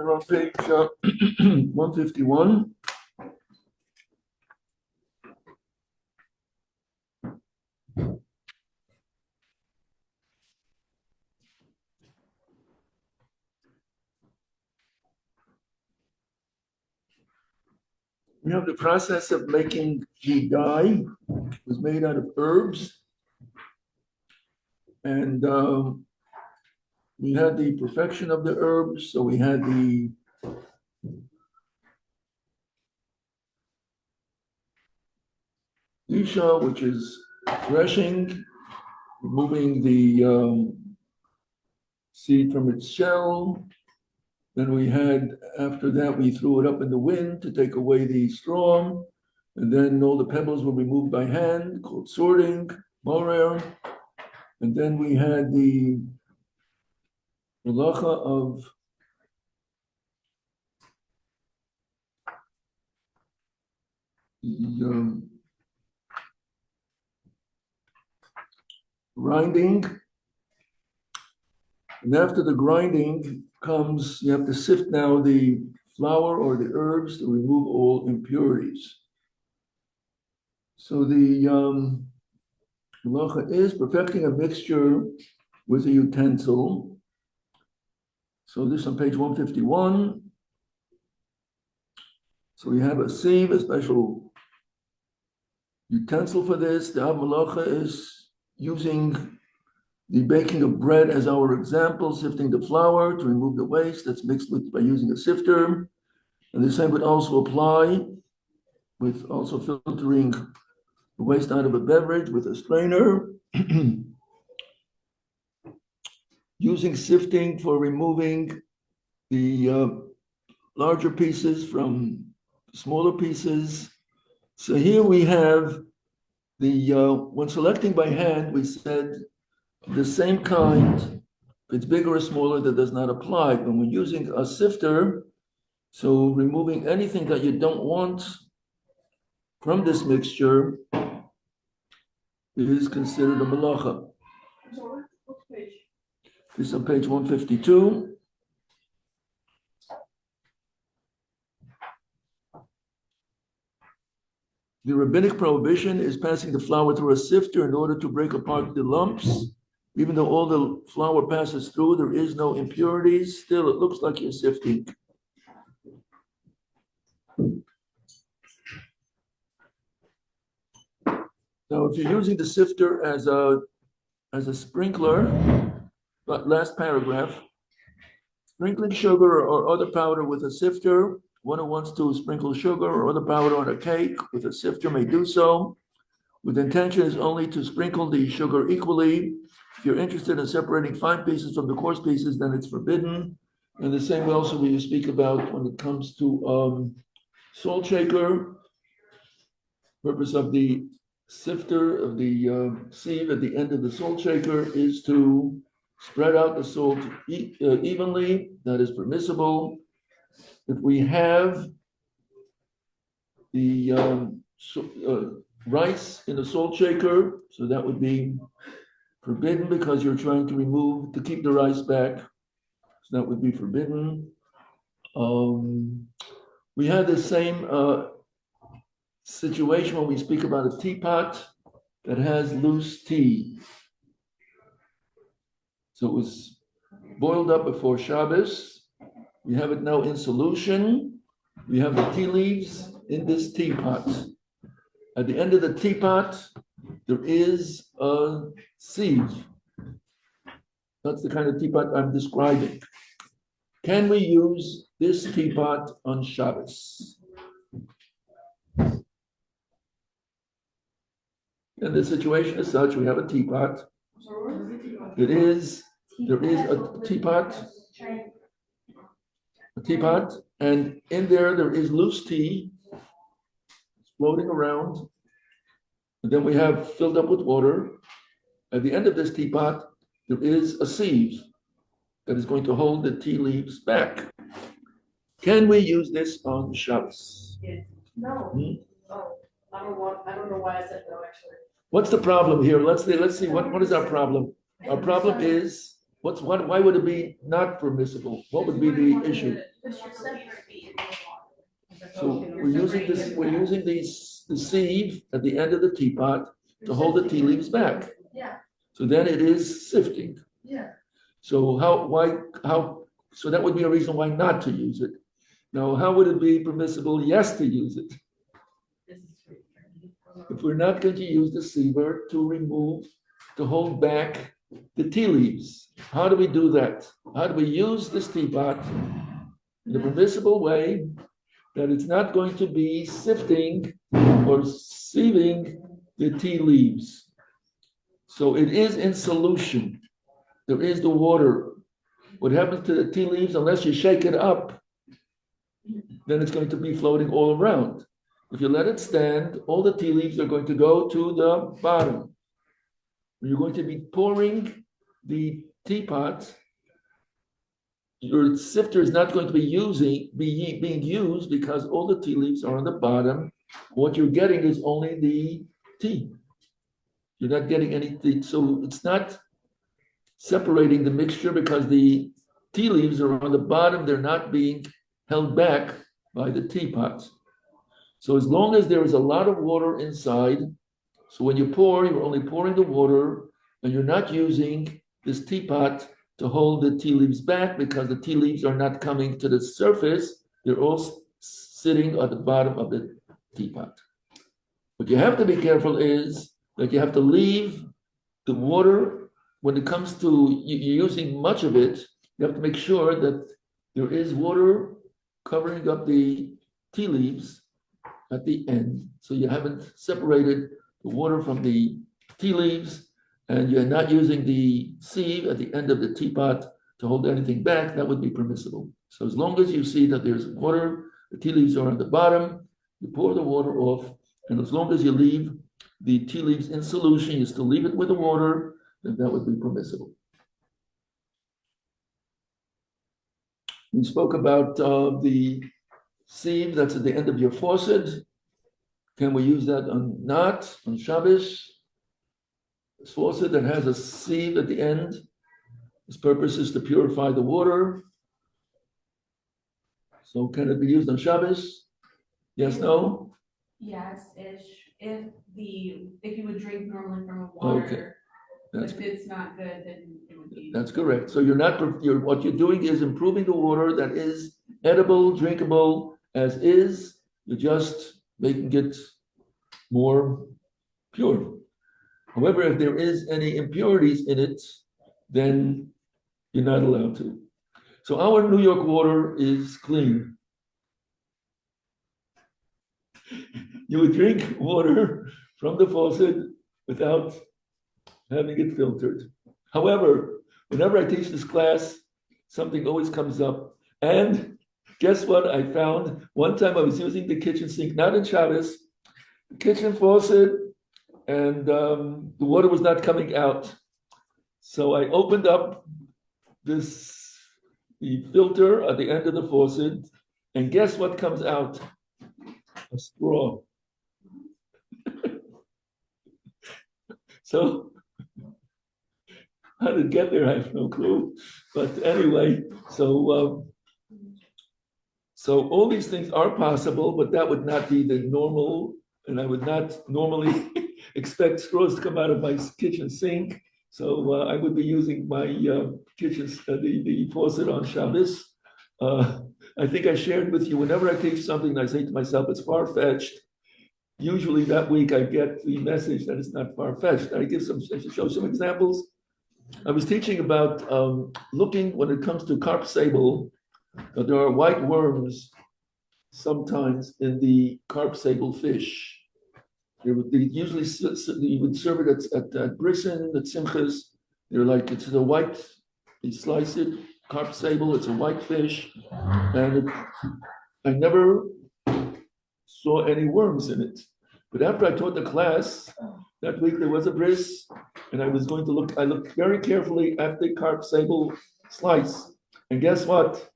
we're on page 151. We have the process of making the dye. It was made out of herbs. And we had the perfection of the herbs. So we had the Isha, which is threshing, removing the seed from its shell. Then we had, after that, we threw it up in the wind to take away the straw. And then all the pebbles were removed by hand, called sorting, morer. And then we had the malacha of the grinding. And after the grinding comes, you have to sift now the flour or the herbs to remove all impurities. So the malacha is perfecting a mixture with a utensil. So this on page 151. So we have a sieve, a special utensil for this. The malacha is using the baking of bread as our example, sifting the flour to remove the waste that's mixed with by using a sifter. And the same would also apply with also filtering the waste out of a beverage with a strainer. Using sifting for removing the larger pieces from smaller pieces. So here we have the, when selecting by hand, we said the same kind, if it's bigger or smaller, that does not apply. When we're using a sifter, so removing anything that you don't want from this mixture is considered a malacha. This is on page 152. The rabbinic prohibition is passing the flour through a sifter in order to break apart the lumps. Even though all the flour passes through, there is no impurities. Still, it looks like you're sifting. Now, if you're using the sifter as a sprinkler, but last paragraph, sprinkling sugar or other powder with a sifter, one who wants to sprinkle sugar or other powder on a cake with a sifter may do so. With intention is only to sprinkle the sugar equally. If you're interested in separating fine pieces from the coarse pieces, then it's forbidden. And the same way also we speak about when it comes to salt shaker. Purpose of the sifter, of the sieve at the end of the salt shaker is to spread out the salt evenly. That is permissible. If we have the rice in a salt shaker, so that would be forbidden because you're trying to keep the rice back. So that would be forbidden. We had the same situation when we speak about a teapot that has loose tea. So it was boiled up before Shabbos. We have it now in solution. We have the tea leaves in this teapot. At the end of the teapot, there is a sieve. That's the kind of teapot I'm describing. Can we use this teapot on Shabbos? And the situation is such, we have a teapot. There is a teapot, and in there is loose tea floating around. And then we have filled up with water. At the end of this teapot, there is a sieve that is going to hold the tea leaves back. Can we use this on Shabbos? Yes. No. Oh, I don't know why I said no, actually. What's the problem here? Let's see. What is our problem? Our problem is why would it be not permissible? What would be the issue? Because you're separating it. So we're using the sieve at the end of the teapot to hold the tea leaves back. Yeah. So then it is sifting. Yeah. So so that would be a reason why not to use it. Now, how would it be permissible, yes, to use it? If we're not going to use the siever to hold back the tea leaves, how do we do that? How do we use this teapot in a permissible way that it's not going to be sifting or sieving the tea leaves? So it is in solution. There is the water. What happens to the tea leaves, unless you shake it up, then it's going to be floating all around. If you let it stand, all the tea leaves are going to go to the bottom. You're going to be pouring the teapot. Your sifter is not going to be being used because all the tea leaves are on the bottom. What you're getting is only the tea. You're not getting anything. So it's not separating the mixture because the tea leaves are on the bottom. They're not being held back by the teapot. So as long as there is a lot of water inside, so when you pour, you're only pouring the water and you're not using this teapot to hold the tea leaves back because the tea leaves are not coming to the surface. They're all sitting at the bottom of the teapot. What you have to be careful is that you have to leave the water when it comes to using much of it. You have to make sure that there is water covering up the tea leaves at the end. So you haven't separated the water from the tea leaves and you're not using the sieve at the end of the teapot to hold anything back, that would be permissible. So as long as you see that there's water, the tea leaves are on the bottom, you pour the water off, and as long as you leave the tea leaves in solution, you still leave it with the water, then that would be permissible. We spoke about the sieve that's at the end of your faucet. Can we use that on Shabbos? This faucet that has a sieve at the end. Its purpose is to purify the water. So can it be used on Shabbos? Yes, no? Yes-ish, if you would drink normally from a water, if it's not good, then it would be. That's correct. So what you're doing is improving the water that is edible, drinkable as is. You're just making it more pure. However, if there is any impurities in it, then you're not allowed to. So our New York water is clean. You would drink water from the faucet without having it filtered. However, whenever I teach this class, something always comes up. And guess what I found? One time I was using the kitchen sink, not in Shabbos, the kitchen faucet, and the water was not coming out. So I opened up the filter at the end of the faucet, and guess what comes out? A straw. So how did it get there? I have no clue. But anyway, so all these things are possible, but that would not be the normal, and I would not normally expect straws to come out of my kitchen sink. So I would be using my kitchen, the faucet on Shabbos. I think I shared with you, whenever I teach something, I say to myself, it's far-fetched. Usually that week I get the message that it's not far-fetched. I show some examples. I was teaching about looking, when it comes to carp sable, there are white worms sometimes in the carp sable fish. They usually you would serve it at brisson, at simchas. They're like, it's a white, you slice it, carp sable, it's a white fish, and I never saw any worms in it. But after I taught the class, that week there was a bris, and I was going to look, I looked very carefully at the carp sable slice. And guess what?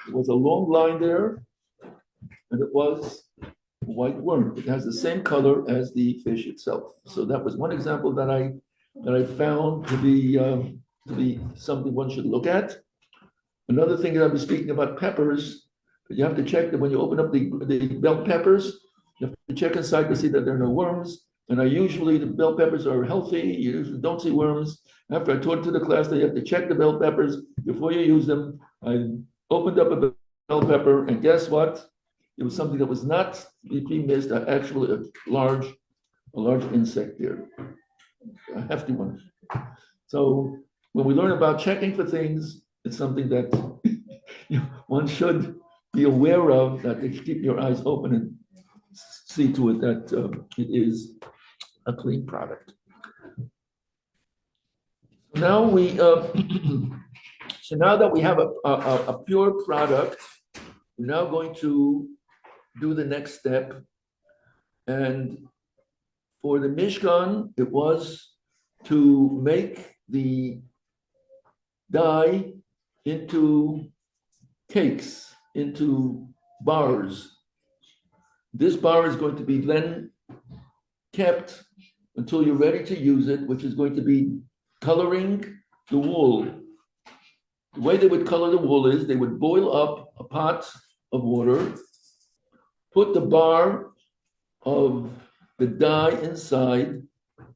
There was a long line there, and it was a white worm. It has the same color as the fish itself. So that was one example that I found to be something one should look at. Another thing that I was speaking about peppers, you have to check that when you open up the bell peppers, you have to check inside to see that there are no worms. And the bell peppers are healthy. You usually don't see worms. After I taught to the class that you have to check the bell peppers before you use them, I opened up a bell pepper, and guess what? It was something that was not BP mist, actually a large insect there, a hefty one. So when we learn about checking for things, it's something that one should be aware of, that if you keep your eyes open and see to it that it is a clean product. Now so now that we have a pure product, we're now going to do the next step. And for the Mishkan, it was to make the dye into cakes, into bars. This bar is going to be then kept until you're ready to use it, which is going to be coloring the wool. The way they would color the wool is they would boil up a pot of water, put the bar of the dye inside,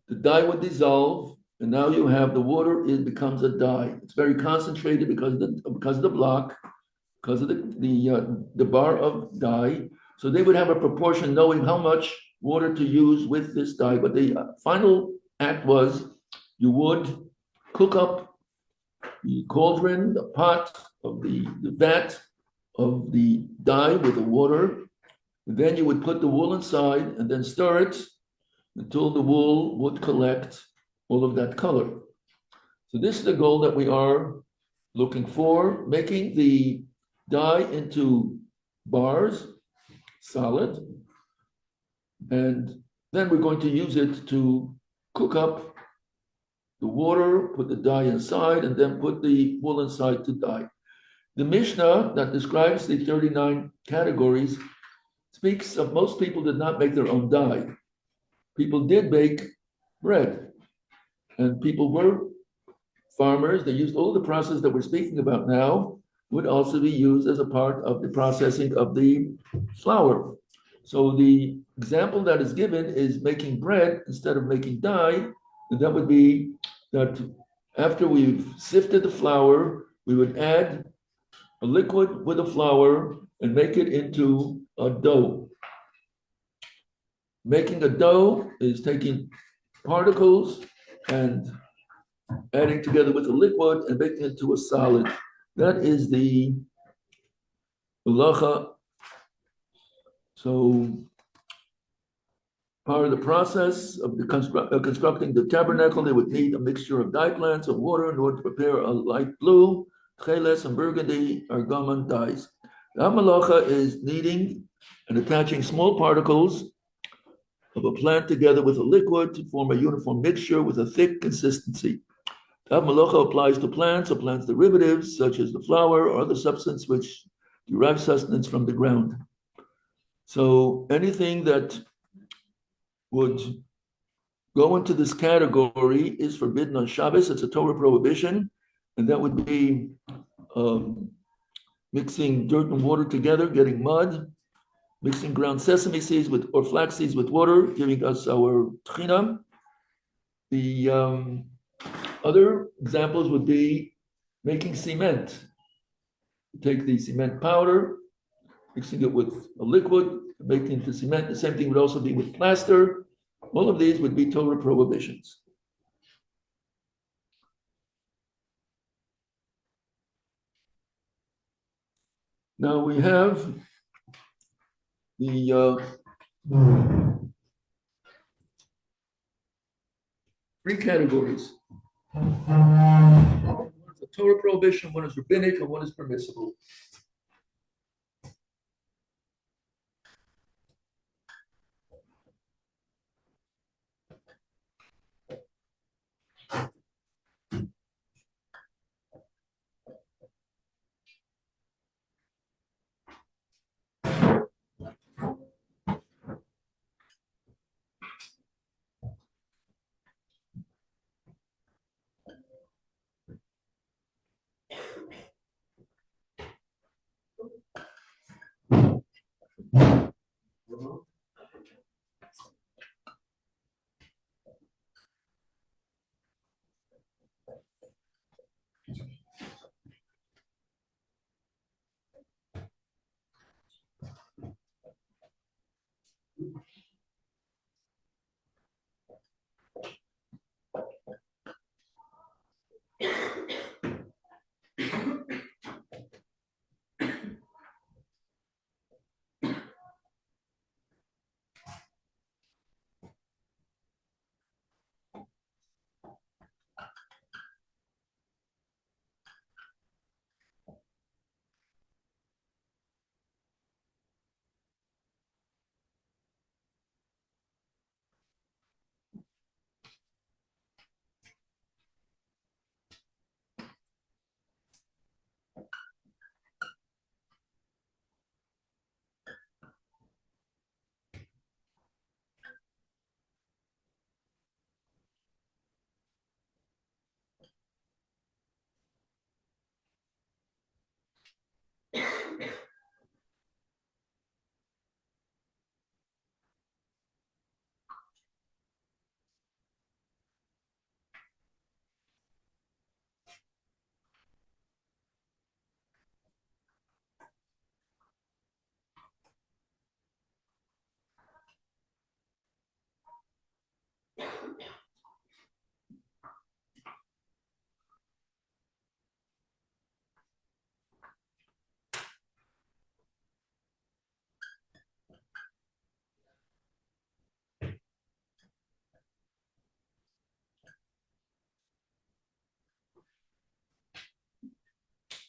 the dye would dissolve, and now you have the water, it becomes a dye. It's very concentrated because of the block, because of the bar of dye. So they would have a proportion knowing how much water to use with this dye. But the final act was you would cook up the cauldron, the pot of the vat of the dye with the water. And then you would put the wool inside and then stir it until the wool would collect all of that color. So this is the goal that we are looking for, making the dye into bars, solid, and then we're going to use it to cook up the water, put the dye inside, and then put the wool inside to dye. The Mishnah that describes the 39 categories speaks of most people did not make their own dye. People did bake bread, and people were farmers. They used all the process that we're speaking about now would also be used as a part of the processing of the flour. So the example that is given is making bread instead of making dye, and that would be that after we've sifted the flour, we would add a liquid with the flour and make it into a dough. Making a dough is taking particles and adding together with the liquid and making it into a solid. That is the halacha. So part of the process of constructing the tabernacle, they would need a mixture of dye plants and water in order to prepare a light blue, tcheles, and burgundy argaman dyes. The halacha is kneading and attaching small particles of a plant together with a liquid to form a uniform mixture with a thick consistency. The halacha applies to plants or plant derivatives such as the flour or other substance which derive sustenance from the ground. So anything that would go into this category is forbidden on Shabbos. It's a Torah prohibition, and that would be mixing dirt and water together, getting mud, mixing ground sesame seeds or flax seeds with water, giving us our tchina. The other examples would be making cement. Take the cement powder, mixing it with a liquid, making it into cement. The same thing would also be with plaster. All of these would be Torah prohibitions. Now we have the three categories. One is a Torah prohibition, one is rabbinic, and one is permissible.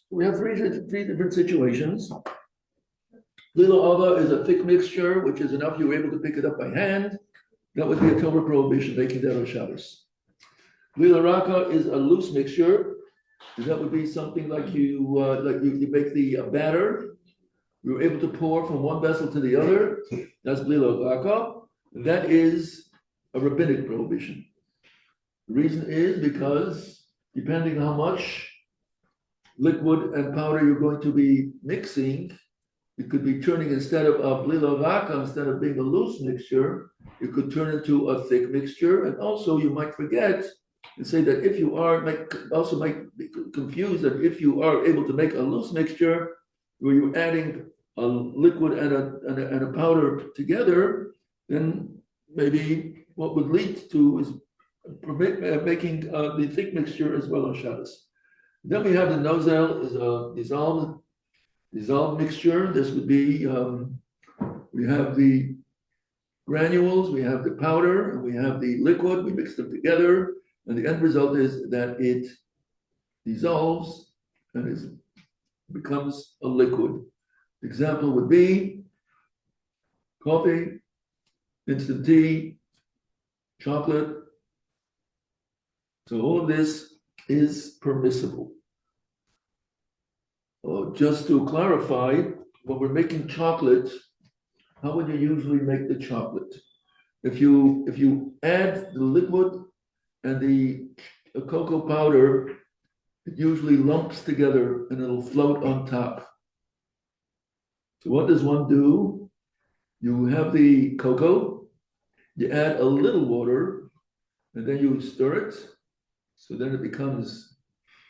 We have three different situations. Lila Ava is a thick mixture, which is enough you were able to pick it up by hand. That would be a Torah prohibition, making that on Shabbos. Lila Raka is a loose mixture. That would be something like you make the batter. You're able to pour from one vessel to the other. That's Lila Raka. That is a rabbinic prohibition. The reason is because depending how much liquid and powder you're going to be mixing, it could be turning instead of a blila raka, instead of being a loose mixture, it could turn into a thick mixture. And also you might forget and say that if you are, might be confused that if you are able to make a loose mixture where you're adding a liquid and a powder together, then maybe what would lead to is making the thick mixture as well on Shabbos. Then we have the nozel is a dissolved mixture. This would be, we have the granules, we have the powder, and we have the liquid. We mix them together, and the end result is that it dissolves and it becomes a liquid. Example would be coffee, instant tea, chocolate. So all of this is permissible. Just to clarify, when we're making chocolate, how would you usually make the chocolate? If you add the liquid and the cocoa powder, it usually lumps together and it'll float on top. So what does one do? You have the cocoa, you add a little water, and then you stir it, so then it becomes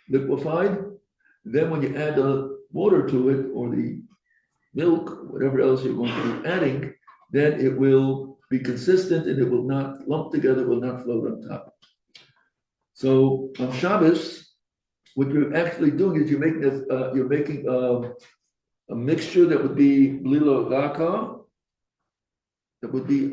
liquefied. Then when you add the water to it, or the milk, whatever else you're going to be adding, then it will be consistent and it will not lump together, will not float on top. So on Shabbos, what you're actually doing is you're making a mixture that would be blila raka, that would be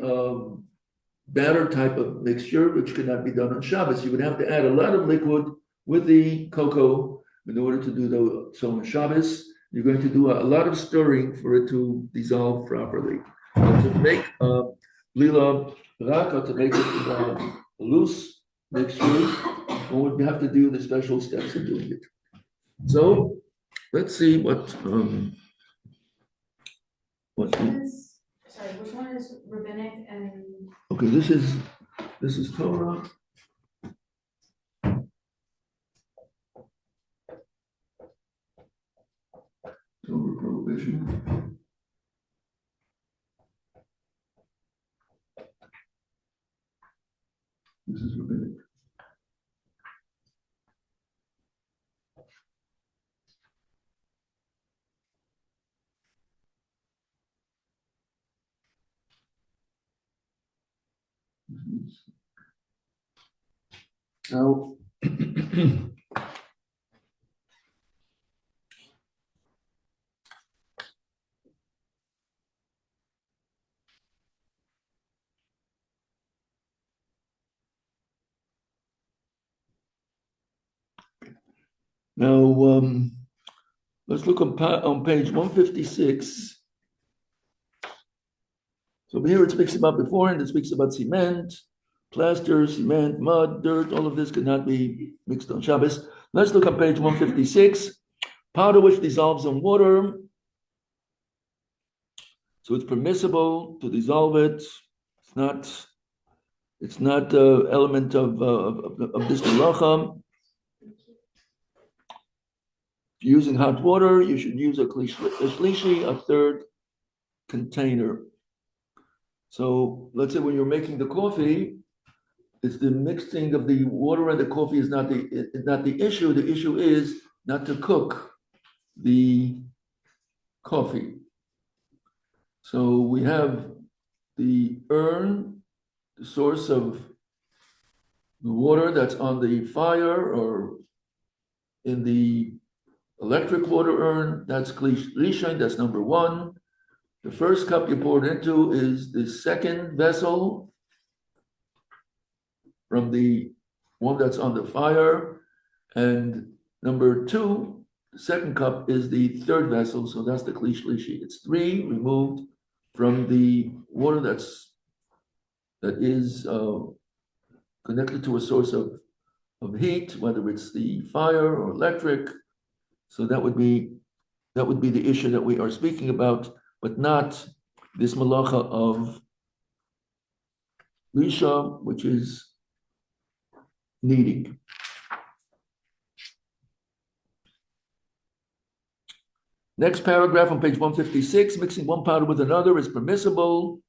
batter type of mixture, which could not be done on Shabbos. You would have to add a lot of liquid with the cocoa in order to do so on Shabbos. You're going to do a lot of stirring for it to dissolve properly. But to make blila raka, to make it a loose mixture, one would have to do the special steps of doing it. So let's see what Which one is rabbinic and? okay, this is Torah. Torah prohibition. This is rabbinic. Now, let's look on page 156. So here it speaks about beforehand, it speaks about cement, plaster, cement, mud, dirt, all of this cannot be mixed on Shabbos. Let's look at page 156. Powder which dissolves in water. So it's permissible to dissolve it. It's not an element of this malacha. If you're using hot water, you should use a shlishi, a third container. So let's say when you're making the coffee, it's the mixing of the water and the coffee is not the issue. The issue is not to cook the coffee. So we have the urn, the source of the water that's on the fire or in the electric water urn, that's Rishon, that's number one. The first cup you pour it into is the second vessel from the one that's on the fire. And number two, the second cup is the third vessel, so that's the Kli Shlishi. It's three removed from the water that is connected to a source of heat, whether it's the fire or electric. So that would be the issue that we are speaking about, but not this malacha of Lisha, which is kneading. Next paragraph on page 156, mixing one powder with another is permissible.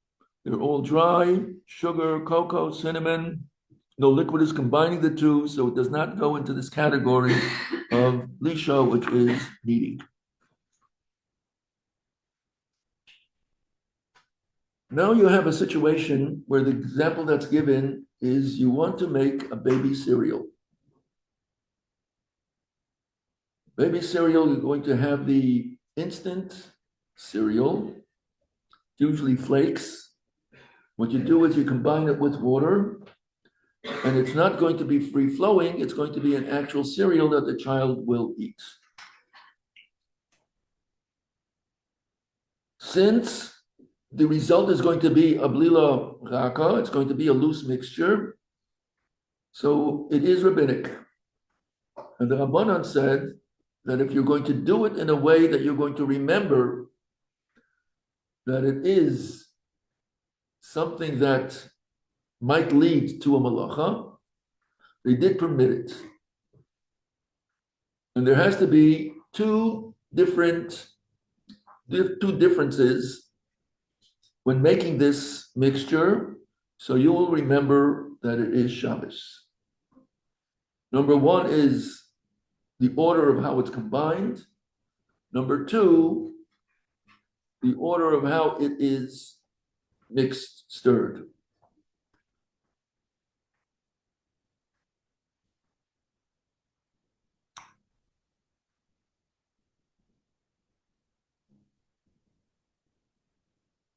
They're all dry, sugar, cocoa, cinnamon. No liquid is combining the two, so it does not go into this category of Lisha, which is kneading. Now you have a situation where the example that's given is you want to make a baby cereal. Baby cereal, you're going to have the instant cereal, usually flakes. What you do is you combine it with water, and it's not going to be free-flowing, it's going to be an actual cereal that the child will eat. Since the result is going to be a blila raka, it's going to be a loose mixture, so it is rabbinic. And the Rabbanan said that if you're going to do it in a way that you're going to remember that it is something that might lead to a malacha, they did permit it. And there has to be two differences when making this mixture, so you will remember that it is Shabbos. Number one is the order of how it's combined. Number two, the order of how it is mixed, stirred.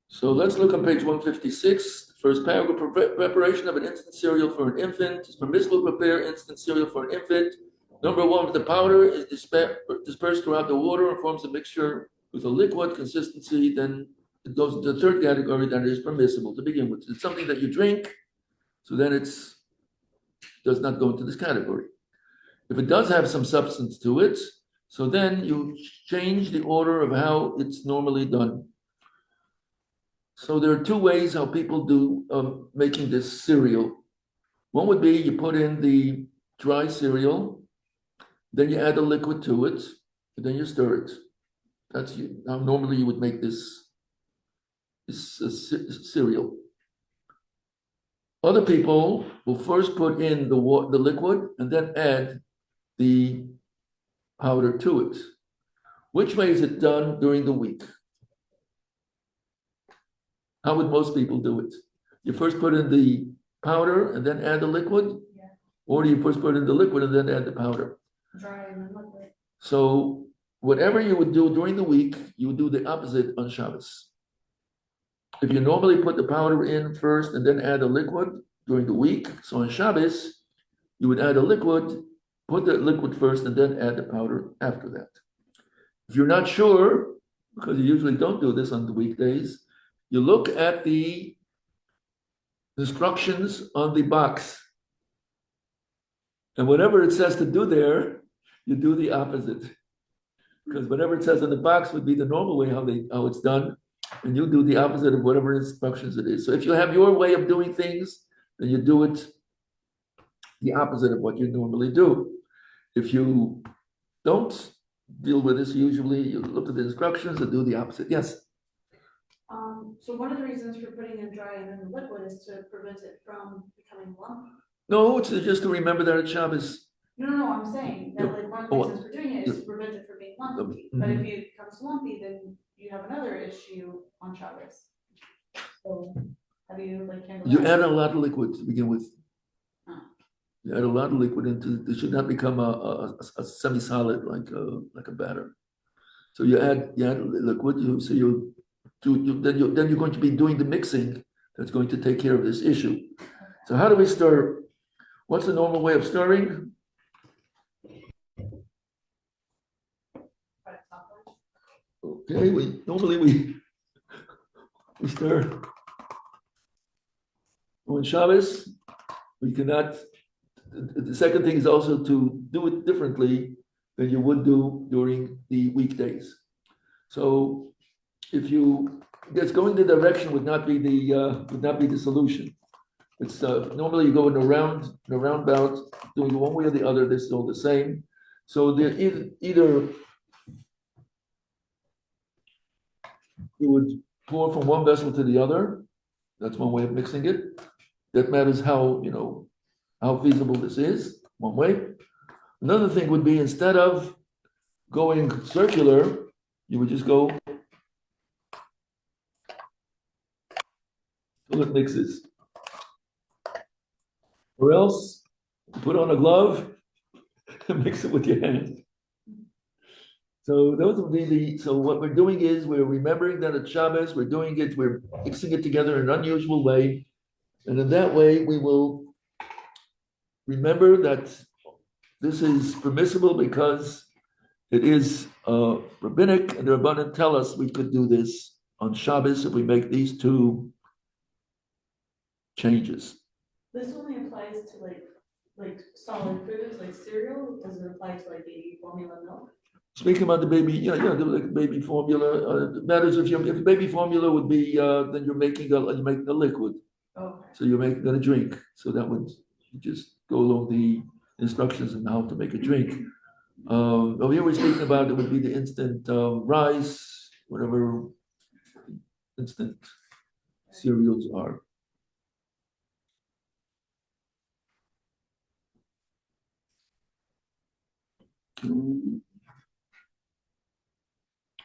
So let's look on page 156. First paragraph, preparation of an instant cereal for an infant. It's permissible to prepare instant cereal for an infant. Number one, if the powder is dispersed throughout the water and forms a mixture with a liquid consistency, then it goes into the third category that is permissible to begin with. It's something that you drink, so then it does not go into this category. If it does have some substance to it, so then you change the order of how it's normally done. So there are two ways how people do making this cereal. One would be you put in the dry cereal, then you add a liquid to it, and then you stir it. That's how normally you would make this cereal. Other people will first put in the liquid and then add the powder to it. Which way is it done during the week? How would most people do it? You first put in the powder and then add the liquid? Yeah. Or do you first put in the liquid and then add the powder? Dry and then liquid. So whatever you would do during the week, you would do the opposite on Shabbos. If you normally put the powder in first and then add the liquid during the week, so on Shabbos, you would add a liquid, put the liquid first and then add the powder after that. If you're not sure, because you usually don't do this on the weekdays, you look at the instructions on the box. And whatever it says to do there, you do the opposite. Because whatever it says on the box would be the normal way how it's done, and you do the opposite of whatever instructions it is. So if you have your way of doing things, then you do it the opposite of what you normally do. If you don't deal with this, usually you look at the instructions and do the opposite. Yes? So one of the reasons for putting in dry and then liquid is to prevent it from becoming lumpy. No, it's just to remember that it's Shabbos. No, I'm saying that like one of the Oh, reasons for doing it is to prevent it from being lumpy. But if it becomes lumpy, then you have another issue on Shabbos. So how do you like handle You that? add a lot of liquid to begin with. Huh. You add a lot of liquid into it. Should not become a semi-solid like a batter. So you add liquid. Then you're going to be doing the mixing that's going to take care of this issue. So how do we stir? What's the normal way of stirring? Okay, we stir. On Shabbos, we cannot. The second thing is also to do it differently than you would do during the weekdays. So if you just going the direction would not be the solution. It's normally you go in a roundabout, doing one way or the other. They're still the same. So they're either you would pour from one vessel to the other. That's one way of mixing it. That matters how feasible this is. One way. Another thing would be instead of going circular, you would just go till it mixes. Or else put on a glove and mix it with your hand. So those would be so what we're doing is we're remembering that it's Shabbos, we're mixing it together in an unusual way. And in that way, we will remember that this is permissible because it is rabbinic, and the Rabbanan tell us we could do this on Shabbos if we make these two changes. This only applies to like solid foods like cereal. Does it apply to like baby formula milk? Speaking about the baby, the baby formula matters if baby formula would be then you're making a liquid. Okay. So you're making a drink. So that would just go along the instructions on how to make a drink. Over here we're speaking about it would be the instant rice, whatever instant cereals are.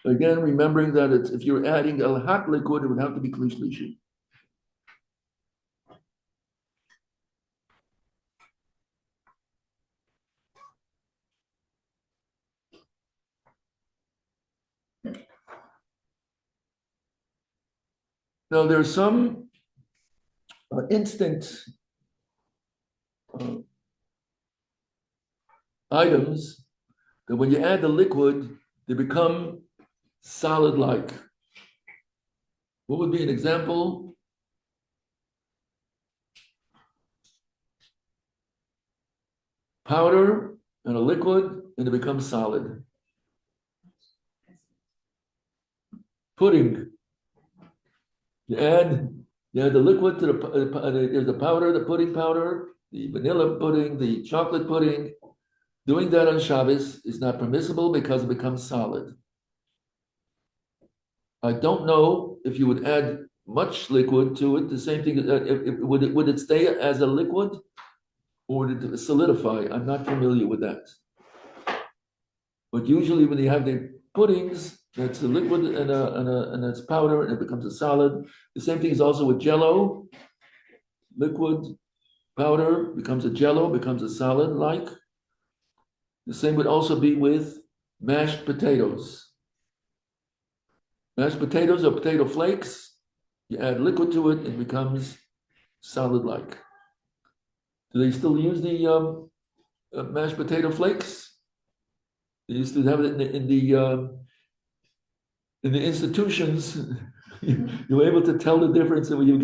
Again, remembering that if you're adding a hot liquid, it would have to be kli shlishi. Now, there are some instant items that when you add the liquid, they become solid-like. What would be an example? Powder and a liquid, and it becomes solid. Pudding. You add the liquid to there's the powder, the pudding powder, the vanilla pudding, the chocolate pudding. Doing that on Shabbos is not permissible because it becomes solid. I don't know if you would add much liquid to it. The same thing. Would it stay as a liquid, or would it solidify? I'm not familiar with that. But usually, when you have the puddings, that's a liquid and it's powder, and it becomes a solid. The same thing is also with Jello, liquid powder becomes a jello, becomes a solid like. The same would also be with mashed potatoes. Mashed potatoes or potato flakes, you add liquid to it, it becomes solid like. Do they still use the mashed potato flakes? They used to have it in the institutions. You were able to tell the difference when you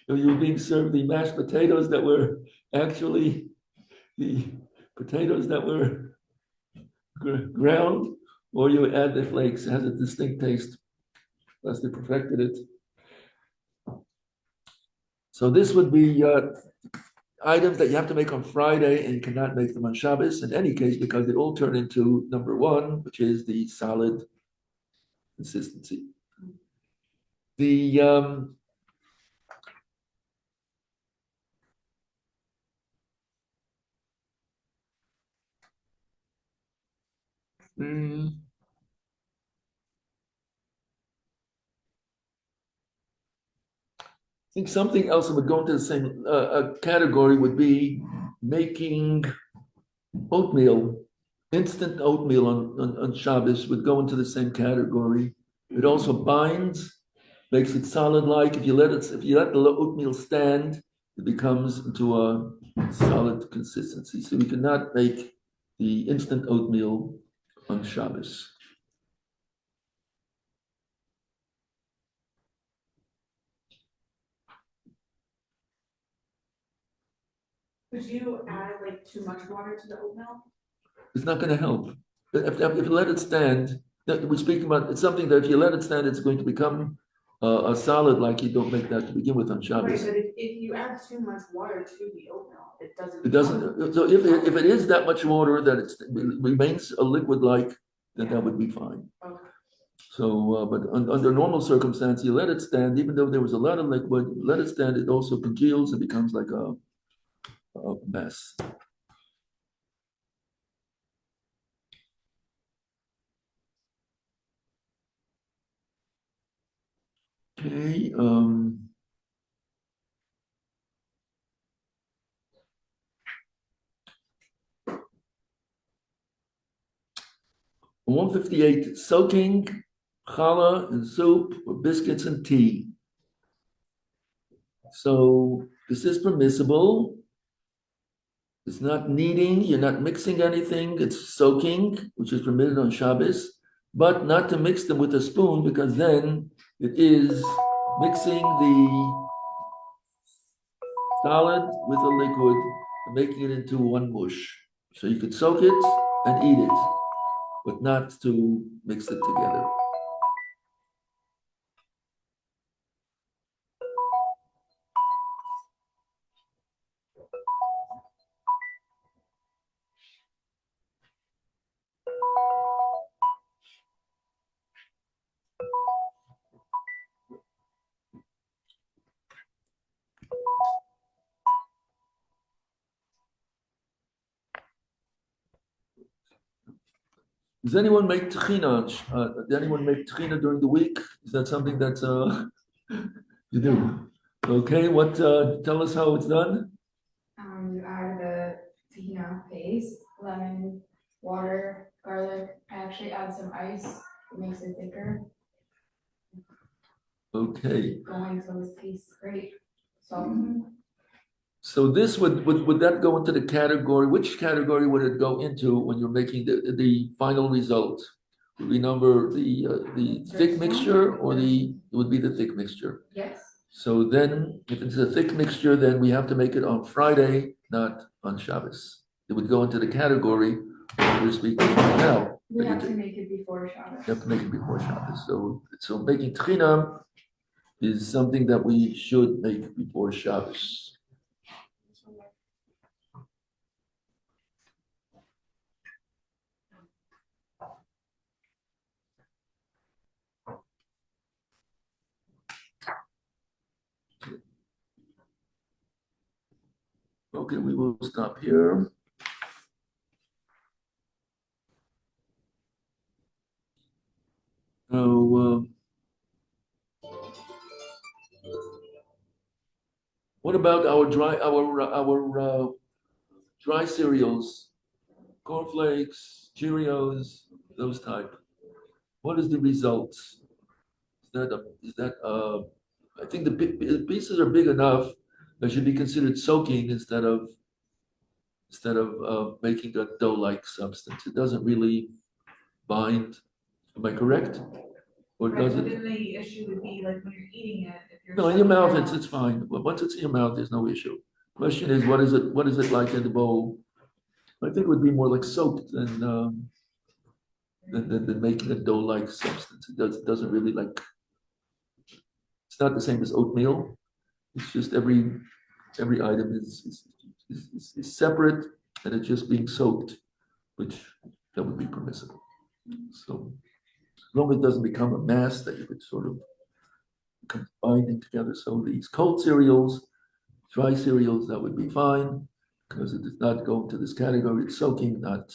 were being served the mashed potatoes that were actually the potatoes that were ground, or you add the flakes. It has a distinct taste. Thus, they perfected it. So this would be items that you have to make on Friday and you cannot make them on Shabbos in any case because they all turn into number one, which is the solid consistency. The I think something else that would go into the same category would be making oatmeal, instant oatmeal on Shabbos would go into the same category. It also binds, makes it solid-like. If you let the oatmeal stand, it becomes into a solid consistency. So we cannot make the instant oatmeal on Shabbos. Would you add like too much water to the oatmeal? It's not going to help. If you let it stand, we're speaking about it's something that if you let it stand, it's going to become a solid like you don't make that to begin with on Right, Shabbos. but if you add too much water to the oatmeal, it doesn't. It doesn't. So if it is that much water that it remains a liquid like, then that would be fine. Okay. So, but under normal circumstance, you let it stand, even though there was a lot of liquid, you let it stand, it also congeals and becomes like a mess. Okay. On 158, soaking challah in soup or biscuits and tea. So this is permissible. It's not kneading, you're not mixing anything, it's soaking, which is permitted on Shabbos, but not to mix them with a spoon because then it is mixing the solid with a liquid and making it into one mush. So you could soak it and eat it, but not to mix it together. Does anyone make tchina? Does anyone make tchina during the week? Is that something that you do? Okay, what? Tell us how it's done. You add the tahina paste, lemon, water, garlic. I actually add some ice. It makes it thicker. Okay, Going so it tastes great. So so this would that go into the category? Which category would it go into when you're making the final result? Would we number the thick mixture or it would be the thick mixture? yes. So then, if it's a thick mixture, then we have to make it on Friday, not on Shabbos. It would go into the category we're speaking about now. We have to make it before Shabbos. You have to make it before Shabbos. So making tchina is something that we should make before Shabbos. Okay, we will stop here. So, what What about our dry cereals, cornflakes, Cheerios, those type? What is the results? I think the pieces are big enough that should be considered soaking instead of making a dough-like substance. It doesn't really bind. Am I correct? Or Right, does but it? then the issue would be like when you're eating it, if you're. No, in your sucking mouth, it it's fine. But once it's in your mouth, there's no issue. Question is, what is it like in the bowl? I think it would be more like soaked than making a dough-like substance. It doesn't really like, it's not the same as oatmeal. It's just every item is separate and it's just being soaked, which that would be permissible. So as long as it doesn't become a mass that you could sort of combine together. So these cold cereals, dry cereals, that would be fine because it does not go into this category. It's soaking, not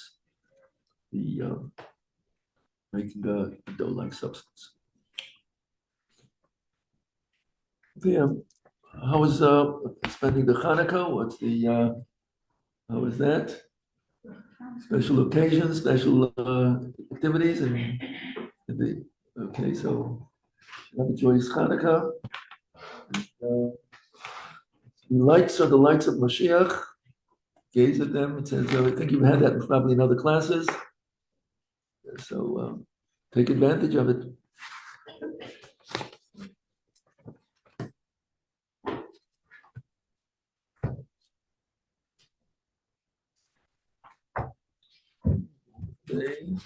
the making a dough-like substance. Yeah. How was spending the Hanukkah? How was that? Special occasions, special activities, and okay. So have a joyous Hanukkah. The lights are the lights of Mashiach. Gaze at them. It says, I think you've had that probably in other classes. So take advantage of it. Okay.